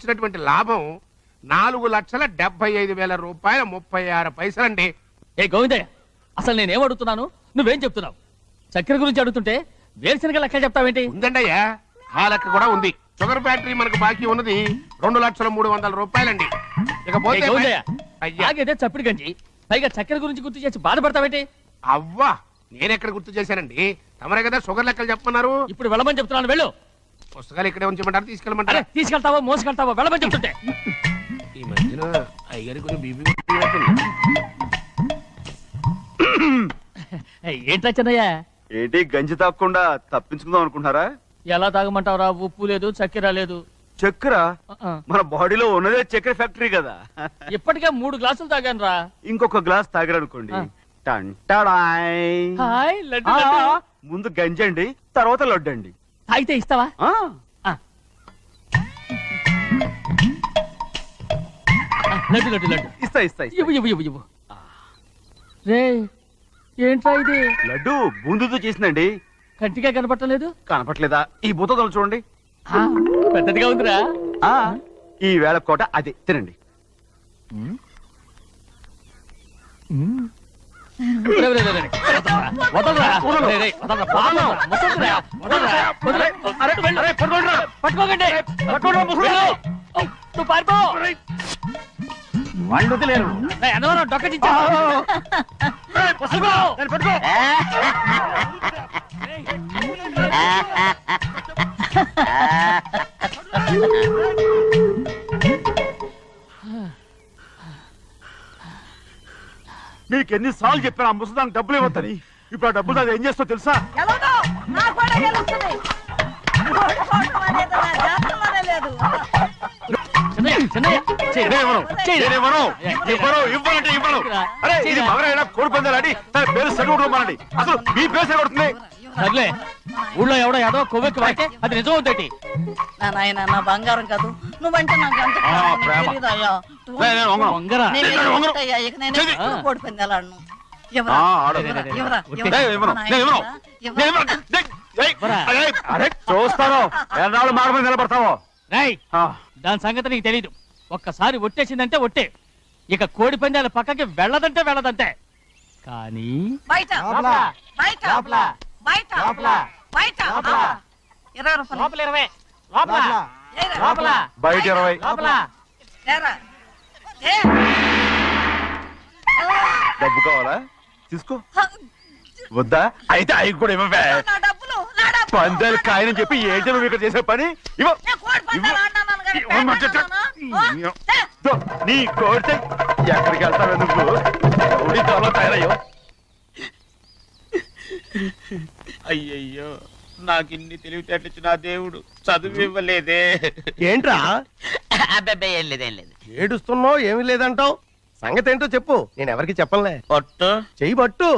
వచ్చినటువంటి లాభం 4,75,000 రూపాయల 36 పైసలండి. ఏ గోవిందయ్య, అసలు నేనేం అడుగుతున్నాను, నువ్వేం చెప్తున్నావు? చక్కెర గురించి అడుగుతుంటే వేరుశనగ లెక్క చెప్తావేంటి? ఉందండి అయ్యా, ఆ లెక్క కూడా ఉంది. షుగర్ ఫ్యాక్టరీ మనకు బాకీ ఉన్నది 2,03,00,000 రూపాయలండి. ఇకపోతే ఆగేదే చప్పిడి గంజి, పైగా చక్కెర గురించి గుర్తు చేసి బాధపడతావేంటి? అవ్వా, నేనెక్కడ గుర్తు చేశానండి, తమరే కదా షుగర్ లెక్కలు చెప్పమన్నారు. ఇప్పుడు వెళ్ళమని చెప్తున్నాను, వెళ్ళు. పుస్తకాలు ఇక్కడే ఉంచమంటారు, తీసుకెళ్ళమంటారా? తీసుకెళ్తావో మోసుకెళ్తావో వెళ్ళమని చెప్తుంటే. ఈ మధ్యన అయ్యారు కొంచెం బీబీ ఏంట్రా చిన్నయ్య, ఏంటి గంజి తాగకుండా తప్పించుకుందాం అనుకుంటున్నారా? ఎలా తాగమంటావురా? ఉప్పు లేదు, చక్కెర లేదు. చక్కెర మన బాడీలో ఉన్నదే చక్కెర ఫ్యాక్టరీ కదా. ఇప్పటికే 3 గ్లాసులు తాగాను రా. ఇంకొక గ్లాస్ తాగారనుకోండి, హాయ్ లడ్డు లడ్డు. ముందు గంజి అండి, తర్వాత లడ్డు అండి. తాగితే ఇస్తావా? లడ్డు లడ్డు లడ్డు ఇస్తా ఇస్తా ఇస్తా. ఇవ్వు ఇవ్వు ఇవ్వు ఇవ్వు. రే ఏంట్రా ఇది? లడ్డు బూందుతో చేసిందండి. కంటిగా కనపట్టలేదు. కనపట్లేదా? ఈ బూతలు చూడండి, పెద్దదిగా ఉందిరా. ఈ వేళ కోట అదే తినండి. వాళ్ళు వదిలేరు. డొక్క నీకెన్ని సార్లు చెప్పాను ఆ ముసదానికి డబ్బులు ఇవ్వద్దని. ఇప్పుడు ఆ డబ్బులు అది ఏం చేస్తో తెలుసా? కోడి పందాలని తన పేరు సరిగొట్టుకోమనండి. అసలు మీ పేరు సరిగొడుతుంది. సర్లే, ఊళ్ళో ఎవడో ఏదో కొవ్వెక్కి వాడితే అది నిజం అవుతాయి. నా బంగారం కాదు, నువ్వంటే నాకు అంత కోడి పందాలను చూస్తాను ఎన్నాళ్ళు మార్గం నిలబడతావో. దాని సంగతి నీకు తెలీదు. ఒక్కసారి ఒట్టేసిందంటే ఒట్టే, ఇక కోడి పందాల పక్కకి వెళ్ళదంటే వెళ్ళదంటే. కానీ బయట బయట బయట బయట 20 డబ్బు కావాలా? తీసుకో. వద్దా? అయితే అవి కూడా ఇవ్వవే. పందాలు కాయని చెప్పి ఏంటి నువ్వు ఇక్కడ చేసే పని? నీ కోరితే ఎక్కడికి వెళ్తావే నువ్వు? తయారయ్యో. అయ్యయ్యో, నాకు ఇన్ని తెలివితేటలు నా దేవుడు చదువు ఇవ్వలేదే. ఏంట్రా? అబ్బాయి ఏం లేదు, ఏం లేదు. ఏడుస్తున్నావు, ఏమి లేదంటావు? సంగతి ఏంటో చెప్పు, నేను ఎవరికి చెప్పనులే. పట్టు చెయ్యి పట్టు.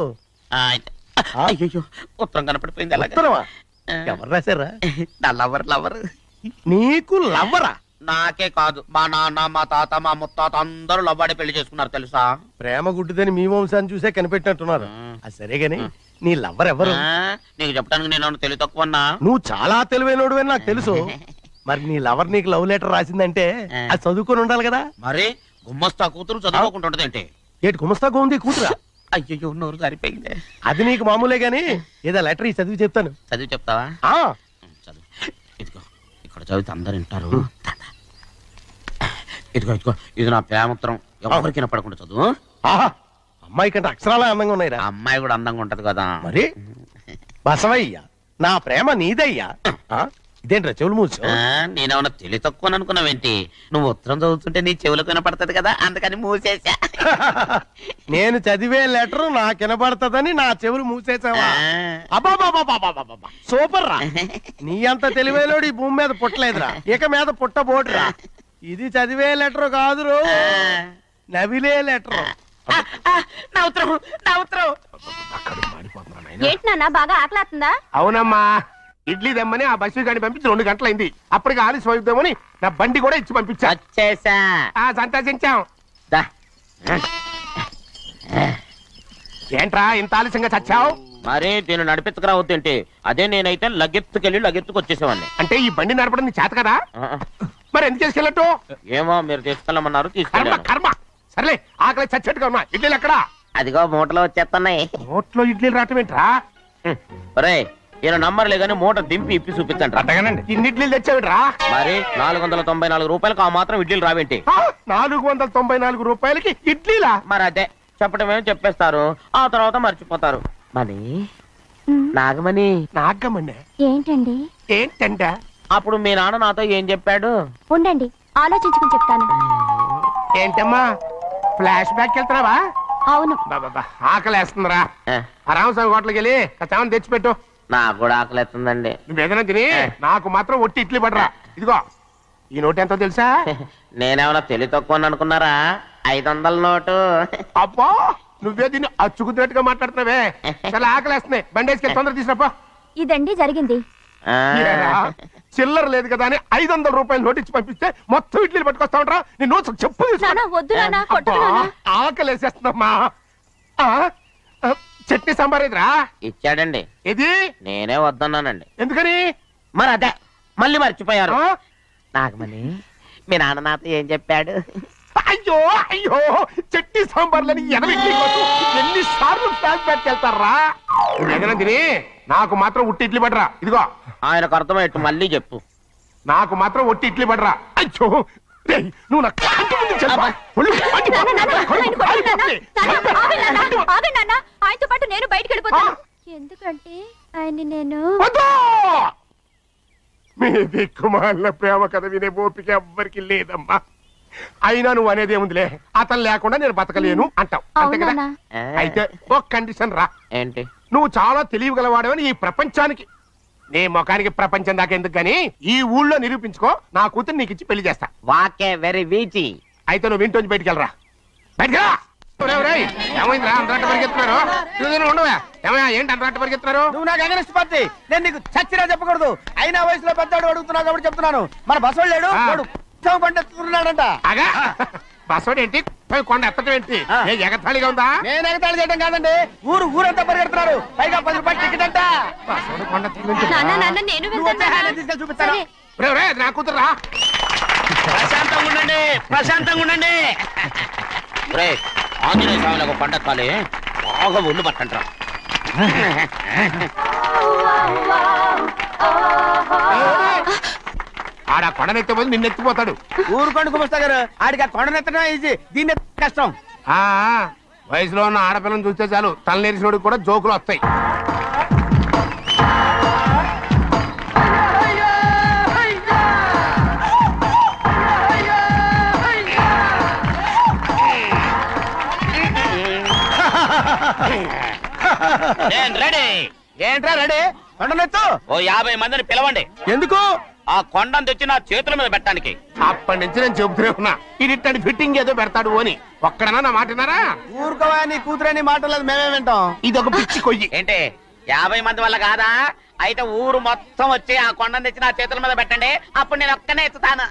అయ్యో, ఉత్తరం కనపడిపోయింది. ఉత్తరమా? ఎవరు రాశారా? నా లవర్. నీకు లవ్వరా? నాకే కాదు, మా నాన్న, మా తాత, మా ముత్తాత అందరూ లవ్వాడి పెళ్లి చేసుకున్నారు తెలుసా. ప్రేమ గుడ్డిదని మీ వంశాన్ని చూసే కనిపెట్టినట్టున్నారు. అది సరే గాని నీ లవ్వర్ ఎవరు? నీకు చెప్పడానికి నేను తెలివి తక్కువన్నా? నువ్వు చాలా తెలివైనడు అని నాకు తెలుసు. మరి నీ లవర్ నీకు లవ్ లెటర్ రాసిందంటే అది చదువుకొని ఉండాలి కదా. మరి గుమ్మస్తా కూతురు చదువుకోకుండా ఉంటదేంటి? ఏటి గుమస్తా ఉంది కూతురా? అయ్యో, నోరు సరిపోయింది. అది నీకు మామూలే గాని ఏదో లెటర్ ఈ చదివి చెప్తాను. చదివి చెప్తావా? చదువు. ఇదిగో, ఇక్కడ చదివితే అందరు వింటారు. ఇదిగో ఇదిగో, ఇది నా ప్రేమోత్తరం. ఎవరికి వినపడకుండా చదువు. అమ్మాయి కంటే అక్షరాలే అందంగా ఉన్నాయి. అమ్మాయి కూడా అందంగా ఉంటది కదా. మరి బసవయ్య, నా ప్రేమ నీదయ్యా. ఇదేంట్రా చెవులు మూసు? నేనేమన్నా తెలివి తక్కువ అనుకున్నావేంటి? నువ్వు ఉత్తరం చదువుతుంటే నీ చెవులకు వినపడుతుంది కదా, అందుకని మూసేసా. నేను చదివే లెటర్ నాకు వినపడుతుందని నా చెవులు మూసేసావా? అబ్బాబాబాబాబాబాబా, సూపర్ రా. నీ అంత తెలివేలోడు ఈ భూమి మీద పుట్టలేదురా, ఇక మీద పుట్టబోటురా. ఇది చదివే లెటర్ కాదురు, నవిలే లెటర్. నా ఉత్తరం, నా ఉత్తరం. ఏంటి నాన్న, బాగా ఆకలేస్తుందా? అవునమ్మా, ఇడ్లీ దమ్మని ఆ బస్సు గాని పంపించి 2 గంటలైంది. అప్పటికి ఆలస్యం అవుతామని నా బండి కూడా ఇచ్చి పంపించా. సంతోషించాం. ఏంట్రా ఇంత ఆలస్యంగా చచ్చావు? మరి దీన్ని నడిపెత్తుకురావద్దేంటి? అదే నేనైతే లగెత్తుకెళ్ళి లగెత్తుకు వచ్చేసేవాడిని. అంటే ఈ బండి నడపడం నీ చేత కదా? మరి ఎందుకు చేసుకెళ్ళట్టు? ఏమో మీరు తీసుకెళ్ళమన్నారు కర్మ తీసుకెళ్ళాను. కర్మ. సర్లే ఆకలి చచ్చట్టుగా ఉన్నా. ఇడ్లీలు ఎక్కడా? అదిగో మూటలో వచ్చేస్తున్నాయి. నోట్లో ఇడ్లీలు రావటం ఏంట్రా? ఒరే ఈయన నంబర్లే గానీ మూట దింపి ఇప్పి చూపించండి. అట్టగానండి. ఇన్ని ఇడ్లీలు తెచ్చావిడ్రా? మరి 494 రూపాయలకు ఆ మాత్రం ఇడ్లీలు రావేంటి? 494 రూపాయలకి ఇడ్లీలా? మరి అదే చెప్పడమేమో చెప్పేస్తారు, ఆ తర్వాత మర్చిపోతారు. మని నాగమణి, నాగమ్మనే ఏంటండి? ఏంటంట? అప్పుడు మీ నాన్న నాతో ఏం చెప్పాడు? ఉండండి, ఆలోచించుకుని చెప్తాను. ఏంటమ్మా ఫ్లాష్ బ్యాక్ వెళ్తున్నావా? అవును. బాబా ఆకలి వేస్తుందిరా. ఆ, ఆ రామస్వామి హోటల్కి వెళ్ళి కచ్చామని తెచ్చిపెట్టు. నాకు కూడా ఆకలిస్తుందండి. నువ్వేదైనా తిని నాకు మాత్రం ఒట్టి ఇడ్లీ పడరా. ఇదిగో ఈ నోటు ఎంతో తెలుసా? నేనేమన్నా తెలివి తక్కువ అనుకున్నారా? 500 నోటు. అబ్బా నువ్వే దీన్ని అచ్చుకుతున్నట్టుగా మాట్లాడుతున్నావే. చాలా ఆకలి వేస్తున్నాయి. బండి వేసుకెళ్ళి తొందర తీసినప్పా. ఇదండి జరిగింది. ఆ, చిల్లర లేదు కదా అని 500 రూపాయలు నోటు ఇచ్చి పంపిస్తే మొత్తం ఇడ్లీలు పట్టుకొస్తా ఉంటా. నీ నోట్స్ చెప్పు తీసుకో. నానా వద్దు నానా, అబ్బా, కొట్టకు నానా. ఆకలి వేసేస్తుందమ్మా. చట్నీ సాంబార్ ఎదురా? ఇచ్చాడండి. ఇది నేనే వద్దన్నానండి. ఎందుకని? మరి అదే మళ్ళీ మర్చిపోయారు. ఆ? నాగమణి మీ నాన్న నాతో ఏం చెప్పాడు? అయ్యో అయ్యో చట్నీ సాంబార్లని ఎన్ని సార్లు ఫ్లాష్ బ్యాక్ వెళ్తారా? ఏదైనా తిని నాకు మాత్రం ఉట్టి ఇడ్లీ పడరా. ఇదిగో ఆయనకు అర్థమయ్యట్టు మళ్ళీ చెప్పు. నాకు మాత్రం ఒట్టి ఇడ్లీ పడరా. అయ్యో రేయ్, నువ్వు నా కంటి ముందు చెప్పా. ఒళ్ళు మండి నానా, నానా, పోతుంది. ఆయన కొట్టకు నానా. నానా, ఆగండి నానా, ఆగండి నానా. ఆయనతో పాటు నేను బయటికి వెళ్ళిపోతాను. ఎందుకంటే ఆయన్ని నేను వద్దు! మీ దిక్కుమాలిన ప్రేమ కథ వినే ఓపిక ఎవ్వరికి లేదమ్మా. అయినా నువ్వు అనేదేముందిలే, అతను లేకుండా నేను బతకలేను అంటావు అంతే కదా? అవునా? ఆ, అయితే ఒక కండిషన్ రా. ఏంటి? నువ్వు చాలా తెలియగలవాడవని ఈ ప్రపంచానికి, నీ ముఖానికి ప్రపంచం దాకా ఎందుకు గాని ఈ ఊళ్ళో నిరూపించుకో. నా కూతురు నీకు ఇచ్చి పెళ్లి చేస్తా. వాకే వెరీ వీచి. అయితే నువ్వు ఇంటి బయటికి వెళ్ళరా. బయటకు రా. ఒరేయ్, ఒరేయ్, ఏమైందిరా అంతరాట పరిగెత్తున్నారు? ఉండవా? ఏమయ్యా ఏంటి అంతరాట పరిగెత్తున్నారు? నువ్వు నాకు అగనిస్ట్ పార్టీ. నేను నీకు చచ్చినా చెప్పకూడదు. అయినా వయసులో పెద్దవాడు అడుగుతున్నావు కాబట్టి చెప్తున్నాను. మన బసవాడు లేడు, ఆ. వాడు పండిస్తున్నాడంట. అగా బస్సోడు ఏంటి? పోయి కొండ ఎత్తడం ఏంటి? ఏ ఎగతాళిగా ఉందా? నేను ఎగతాళి చేయడం కాదండి, ఊరంతా పరిగెడుతున్నారు. పైగా 10 రూపాయలు టికెట్ అంట. బస్సోడు కొండ ఎత్తడం నాన్న నాన్న నేను నువ్వు వెళ్తాను వచ్చే నాన్న. హ్యాండ్ తీసుకెళ్ళి చూపిస్తాను. సరే. ఒరేయ్, ఒరేయ్, అది నా కూతురురా. ప్రశాంతంగా ఉండండి, ప్రశాంతంగా ఉండండి. ఒరేయ్, ఆంజనేయ స్వామికి పంట కాలే బాగా ఒళ్ళు పట్టంటారా. ఆడ కొండనెత్తే పోతే నిన్నెత్తిపోతాడు. ఊరుకోండి కుమస్తా గారు, ఆడికి ఆ కొండనెత్తడం ఈజీ, దీన్ని ఎత్తడం కష్టం. ఆ వయసులో ఉన్న ఆడపిల్లని చూస్తే చాలు తలనేరిసినోడికి కూడా జోకులు వస్తాయి. నేను రెడీ. ఏంట్రా రెడీ? కొండనెత్తు. ఓ 50 మందిని పిలవండి. ఎందుకు? ఆ కొండను తెచ్చి నా చేతుల మీద పెట్టడానికి. అప్పటి నుంచి నేను చెబుతూనే ఉన్నా ఇడిట్టని ఫిట్టింగ్ ఏదో పెడతాడు అని. ఒక్కడనా నా మాట విన్నారా? ఊరుకోవా, నీ కూతురని మాటలేదు మేమే వింటాం. ఇదొక పిచ్చి కొయ్యి. ఏంటి 50 మంది వల్ల కాదా? అయితే ఊరు మొత్తం వచ్చి ఆ కొండను తెచ్చి నా చేతుల మీద పెట్టండి, అప్పుడు నేను ఒక్కనే ఎత్తుతాను.